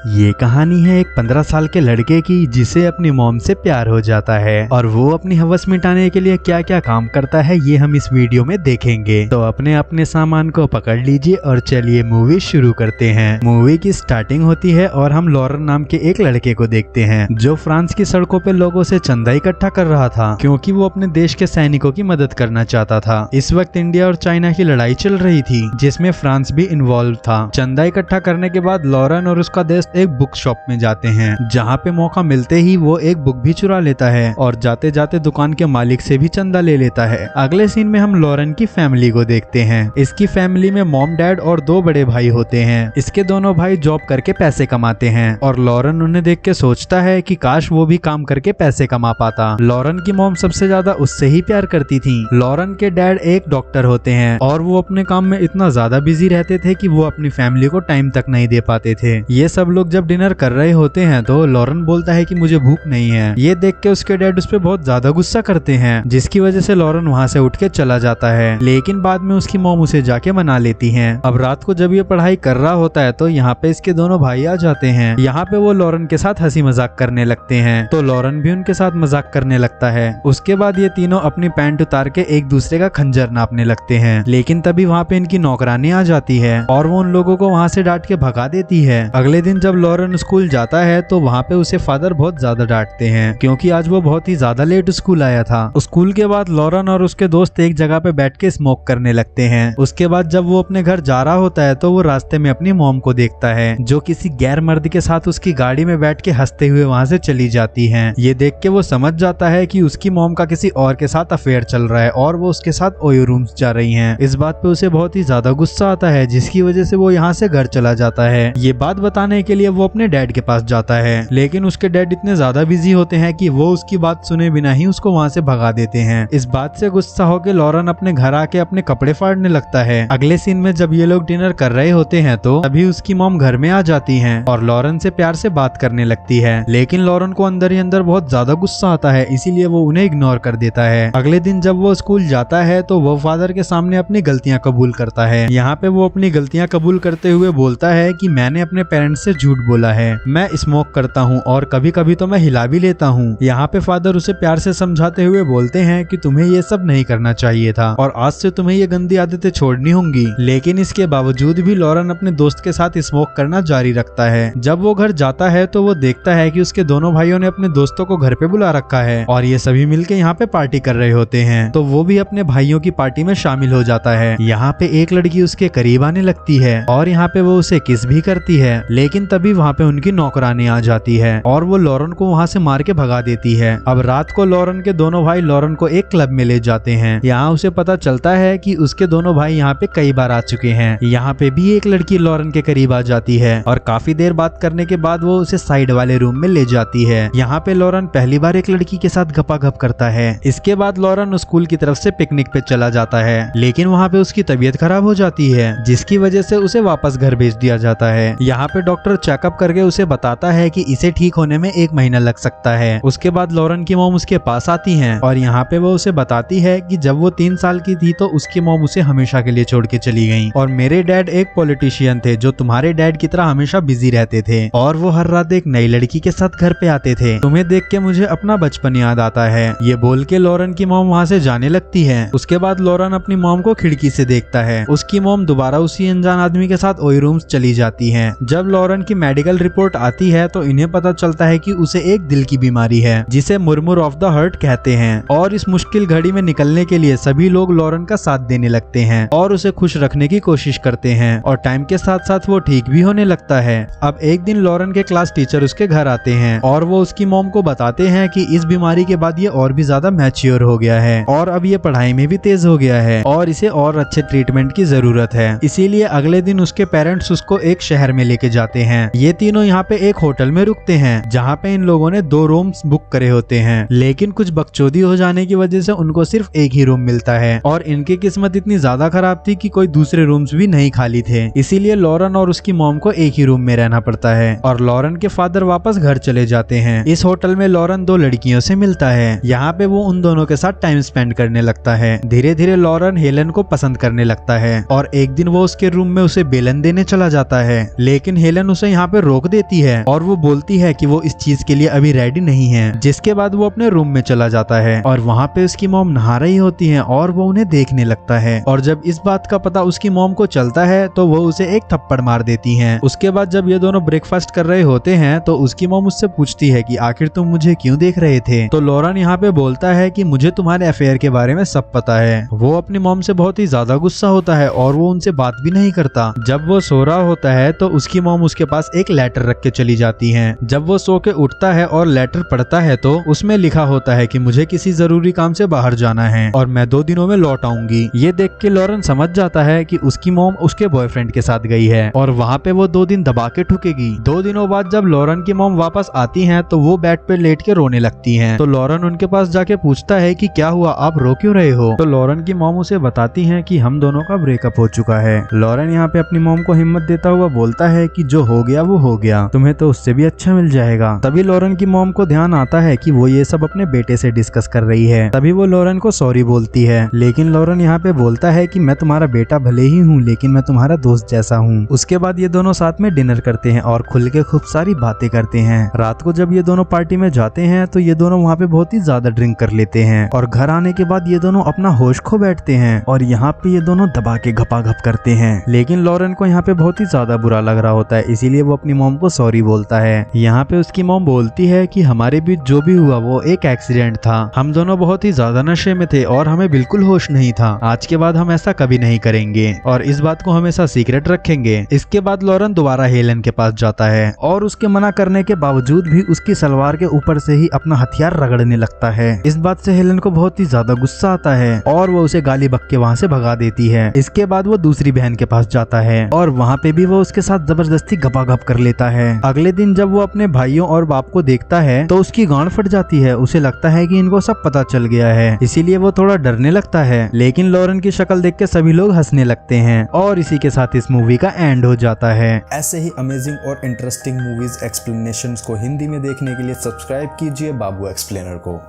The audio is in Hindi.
ये कहानी है एक 15 साल के लड़के की जिसे अपनी मॉम से प्यार हो जाता है और वो अपनी हवस मिटाने के लिए क्या क्या काम करता है ये हम इस वीडियो में देखेंगे। तो अपने अपने सामान को पकड़ लीजिए और चलिए मूवी शुरू करते हैं। मूवी की स्टार्टिंग होती है और हम लॉरेन नाम के एक लड़के को देखते हैं जो फ्रांस की सड़कों पे लोगों से चंदा इकट्ठा कर रहा था क्योंकि वो अपने देश के सैनिकों की मदद करना चाहता था। इस वक्त इंडिया और चाइना की लड़ाई चल रही थी जिसमें फ्रांस भी इन्वॉल्व था। चंदा इकट्ठा करने के बाद लॉरेन और उसका दोस्त एक बुक शॉप में जाते हैं जहाँ पे मौका मिलते ही वो एक बुक भी चुरा लेता है और जाते जाते दुकान के मालिक से भी चंदा ले लेता है। अगले सीन में हम लॉरेन की फैमिली को देखते हैं। इसकी फैमिली में मॉम डैड और 2 बड़े भाई होते हैं। इसके दोनों भाई जॉब करके पैसे कमाते हैं और लॉरेन उन्हें देख के सोचता है कि काश वो भी काम करके पैसे कमा पाता। लॉरेन की मॉम सबसे ज्यादा उससे ही प्यार करती थी। लॉरेन के डैड एक डॉक्टर होते हैं और वो अपने काम में इतना ज्यादा बिजी रहते थे कि वो अपनी फैमिली को टाइम तक नहीं दे पाते थे। ये सब लोग जब डिनर कर रहे होते हैं तो लॉरेन बोलता है कि मुझे भूख नहीं है। ये देख के उसके डैड उस पर बहुत ज्यादा गुस्सा करते हैं जिसकी वजह से लॉरेन वहाँ से उठ के चला जाता है, लेकिन बाद में उसकी मॉम उसे जाके मना लेती है। अब रात को जब ये पढ़ाई कर रहा होता है तो यहाँ पे इसके दोनों भाई आ जाते हैं। यहाँ पे वो लॉरेन के साथ हंसी मजाक करने लगते हैं तो लॉरेन भी उनके साथ मजाक करने लगता है। उसके बाद ये तीनों अपनी पैंट उतार के एक दूसरे का खंजर नापने लगते हैं, लेकिन तभी वहाँ पे इनकी नौकरानी आ जाती है और वो उन लोगों को वहाँ से डांट के भगा देती है। अगले दिन जब लॉरेन स्कूल जाता है तो वहाँ पे उसे फादर बहुत ज्यादा डांटते हैं क्योंकि आज वो बहुत ही ज्यादा लेट स्कूल आया था। स्कूल के बाद लॉरेन और उसके दोस्त एक जगह पे बैठ के स्मोक करने लगते हैं। उसके बाद जब वो अपने घर जा रहा होता है तो वो रास्ते में अपनी मॉम को देखता है जो किसी गैर मर्द के साथ उसकी गाड़ी में बैठ के हंसते हुए वहाँ से चली जाती है। ये देख के वो समझ जाता है कि उसकी मॉम का किसी और के साथ अफेयर चल रहा है और वो उसके साथ ओयो रूम्स जा रही हैं। इस बात पे उसे बहुत ही ज्यादा गुस्सा आता है जिसकी वजह से वो यहाँ से घर चला जाता है। ये बात बताने के लिए वो अपने डैड के पास जाता है, लेकिन उसके डैड इतने ज्यादा बिजी होते हैं कि वो उसकी बात सुने बिना ही उसको वहाँ से भगा देते हैं। इस बात से गुस्सा होकर लॉरेन अपने घर आके अपने कपड़े फाड़ने लगता है। अगले सीन में जब ये लोग डिनर कर रहे होते हैं तो अभी उसकी मॉम घर में आ जाती है और लॉरेन से प्यार से बात करने लगती है, लेकिन लॉरेन को अंदर ही अंदर बहुत ज्यादा गुस्सा आता है, इसीलिए वो उन्हें इग्नोर कर देता है। अगले दिन जब वो स्कूल जाता है तो वो फादर के सामने अपनी गलतियां कबूल करता है। यहाँ पे वो अपनी गलतियां कबूल करते हुए बोलता है कि मैंने अपने पेरेंट्स से झूठ बोला है, मैं स्मोक करता हूँ और कभी कभी तो मैं हिला भी लेता हूँ। यहाँ पे फादर उसे प्यार से समझाते हुए बोलते हैं कि तुम्हें ये सब नहीं करना चाहिए था और आज से तुम्हें ये गंदी आदतें छोड़नी होंगी, लेकिन इसके बावजूद भी लॉरेन अपने दोस्त के साथ स्मोक करना जारी रखता है। जब वो घर जाता है तो वो देखता है कि उसके दोनों भाइयों ने अपने दोस्तों को घर पे बुला रखा है और ये सभी मिलके यहाँ पे पार्टी कर रहे होते हैं, तो वो भी अपने भाइयों की पार्टी में शामिल हो जाता है। यहाँ पे एक लड़की उसके करीब आने लगती है और यहाँ पे वो उसे किस भी करती है, लेकिन तभी वहाँ पे उनकी नौकरानी आ जाती है और वो लॉरेन को वहाँ से मार के भगा देती है। अब रात को लॉरेन के दोनों भाई लॉरेन को एक क्लब में ले जाते हैं। यहाँ उसे पता चलता है कि उसके दोनों भाई यहाँ पे कई बार आ चुके हैं। यहाँ पे भी एक लड़की लॉरेन के करीब आ जाती है और काफी देर बात करने के बाद वो उसे साइड वाले रूम में ले जाती है। यहाँ पे लॉरेन पहली बार एक लड़की के साथ गपागप करता है। इसके बाद लॉरेन स्कूल की तरफ से पिकनिक पे चला जाता है, लेकिन वहाँ पे उसकी तबीयत खराब हो जाती है जिसकी वजह से उसे वापस घर भेज दिया जाता है। यहाँ पे डॉक्टर चेकअप करके उसे बताता है कि इसे ठीक होने में 1 महीना लग सकता है। उसके बाद लॉरेन की मॉम उसके पास आती है और यहाँ पे वो उसे बताती है कि जब वो 3 साल की थी तो उसकी मॉम उसे हमेशा के लिए छोड़ के चली गई और मेरे डैड एक पॉलिटिशियन थे जो तुम्हारे डैड की तरह हमेशा बिजी रहते थे और वो हर रात एक नई लड़की के साथ घर पे आते थे। तुम्हें देख के मुझे अपना बचपन याद आता है। ये बोल के लॉरेन की मॉम वहाँ से जाने लगती है। उसके बाद लॉरेन अपनी मॉम को खिड़की से देखता है। उसकी मॉम दोबारा उसी अनजान आदमी के साथ ओयो रूम्स चली जाती है। जब लॉरेन की मेडिकल रिपोर्ट आती है तो इन्हें पता चलता है कि उसे एक दिल की बीमारी है जिसे मुरमुर ऑफ द हार्ट कहते हैं और इस मुश्किल घड़ी में निकलने के लिए सभी लोग लॉरेन का साथ देने लगते हैं और उसे खुश रखने की कोशिश करते हैं और टाइम के साथ साथ वो ठीक भी होने लगता है। अब एक दिन लॉरेन के क्लास टीचर उसके घर आते हैं और वो उसकी मॉम को बताते हैं कि इस बीमारी के बाद ये और भी ज्यादा मैच्योर हो गया है और अब ये पढ़ाई में भी तेज हो गया है और इसे और अच्छे ट्रीटमेंट की जरूरत है। इसीलिए अगले दिन उसके पेरेंट्स उसको एक शहर में लेके जाते हैं। ये तीनों यहाँ पे एक होटल में रुकते हैं जहाँ पे इन लोगों ने 2 रूम्स बुक करे होते हैं, लेकिन कुछ बकचोदी हो जाने की वजह से उनको सिर्फ एक ही रूम मिलता है और इनकी किस्मत इतनी ज्यादा खराब थी कि कोई दूसरे रूम्स भी नहीं खाली थे। इसीलिए लॉरेन और उसकी मॉम को एक ही रूम में रहना पड़ता है और लॉरेन के फादर वापस घर चले जाते हैं। इस होटल में लॉरेन 2 लड़कियों से मिलता है। यहाँ पे वो उन दोनों के साथ टाइम स्पेंड करने लगता है। धीरे धीरे लॉरेन हेलन को पसंद करने लगता है और एक दिन वो उसके रूम में उसे बेलन देने चला जाता है, लेकिन हेलन उसे यहाँ पे रोक देती है और वो बोलती है कि वो इस चीज के लिए अभी रेडी नहीं है, जिसके बाद वो अपने रूम में चला जाता है और वहाँ पे उसकी मॉम नहा रही होती है और वो उन्हें देखने लगता है। और जब इस बात का पता उसकी मॉम को चलता है तो वो उसे एक थप्पड़ मार देती है। उसके बाद जब ये दोनों ब्रेकफास्ट कर रहे होते हैं तो उसकी मॉम उससे पूछती है कि आखिर तुम मुझे क्यों देख रहे थे। तो लॉरेन यहाँ पे बोलता है कि मुझे तुम्हारे अफेयर के बारे में सब पता है। वो अपनी मॉम से बहुत ही ज्यादा गुस्सा होता है और वो उनसे बात भी नहीं करता। जब वो सो रहा होता है तो उसकी मॉम उसके पास एक लेटर रख के चली जाती है। जब वो सो के उठता है और लेटर पढ़ता है तो उसमें लिखा होता है कि मुझे किसी जरूरी काम से बाहर जाना है और मैं 2 दिनों में लौट आऊंगी। ये देख के लॉरेन समझ जाता है कि उसकी मॉम उसके बॉयफ्रेंड के साथ गई है और वहाँ पे वो 2 दिन दबा के ठुकेगी। 2 दिनों बाद जब लॉरेन की मॉम वापस आती हैं तो वो बेड पे लेट के रोने लगती हैं। तो लॉरेन उनके पास जाके पूछता है कि क्या हुआ, आप रो क्यों रहे हो। तो लॉरेन की मॉम उसे बताती हैं कि हम दोनों का ब्रेकअप हो चुका है। लॉरेन यहाँ पे अपनी मॉम को हिम्मत देता हुआ बोलता है कि जो हो गया वो हो गया, तुम्हें तो उससे भी अच्छा मिल जाएगा। तभी लॉरेन की मॉम को ध्यान आता है कि वो ये सब अपने बेटे से डिस्कस कर रही है। तभी वो लॉरेन को सॉरी बोलती है, लेकिन लॉरेन यहाँ पे बोलता है कि मैं तुम्हारा बेटा भले ही हूँ लेकिन मैं तुम्हारा दोस्त जैसा हूँ। उसके बाद ये दोनों साथ में डिनर करते हैं और खुल के खूब सारी बातें करते हैं। रात को जब ये दोनों पार्टी में जाते हैं तो ये दोनों वहाँ पे बहुत ही ज्यादा ड्रिंक कर लेते हैं और घर आने के बाद ये दोनों अपना होश खो बैठते हैं और यहाँ पे ये दोनों दबा के घपाघप करते हैं। लेकिन लॉरेन को यहाँ पे बहुत ही ज्यादा बुरा लग रहा होता है, इसीलिए वो अपनी मॉम को सॉरी बोलता है। यहाँ पे उसकी मॉम बोलती है कि हमारे बीच जो भी हुआ वो एक एक्सीडेंट था, हम दोनों बहुत ही ज्यादा नशे में थे और हमें बिल्कुल होश नहीं था। आज के बाद हम ऐसा कभी नहीं करेंगे और इस बात को हमेशा सीक्रेट रखेंगे। इसके बाद लॉरेन दोबारा हेलन के पास जाता है और उसके मना करने के बावजूद भी उसकी सलवार के ऊपर से ही अपना हथियार रगड़ने लगता है। इस बात से हेलन को बहुत ही ज्यादा गुस्सा आता है और वो उसे गाली बक के वहाँ से भगा देती है। इसके बाद वो दूसरी बहन के पास जाता है और वहाँ पे भी वो उसके साथ जबरदस्ती घपाघप कर लेता है। अगले दिन जब वो अपने भाइयों और बाप को देखता है तो उसकी गांड फट जाती है। उसे लगता है कि इनको सब पता चल गया है, इसीलिए वो थोड़ा डरने लगता है। लेकिन लॉरेन की शक्ल देख के सभी लोग हंसने लगते हैं और इसी के साथ इस मूवी का एंड हो जाता है। ऐसे ही अमेजिंग और इंटरेस्टिंग मूवीज एक्सप्लेनेशंस को हिंदी में देखने के लिए सब्सक्राइब कीजिए बाबू एक्सप्लेनर को।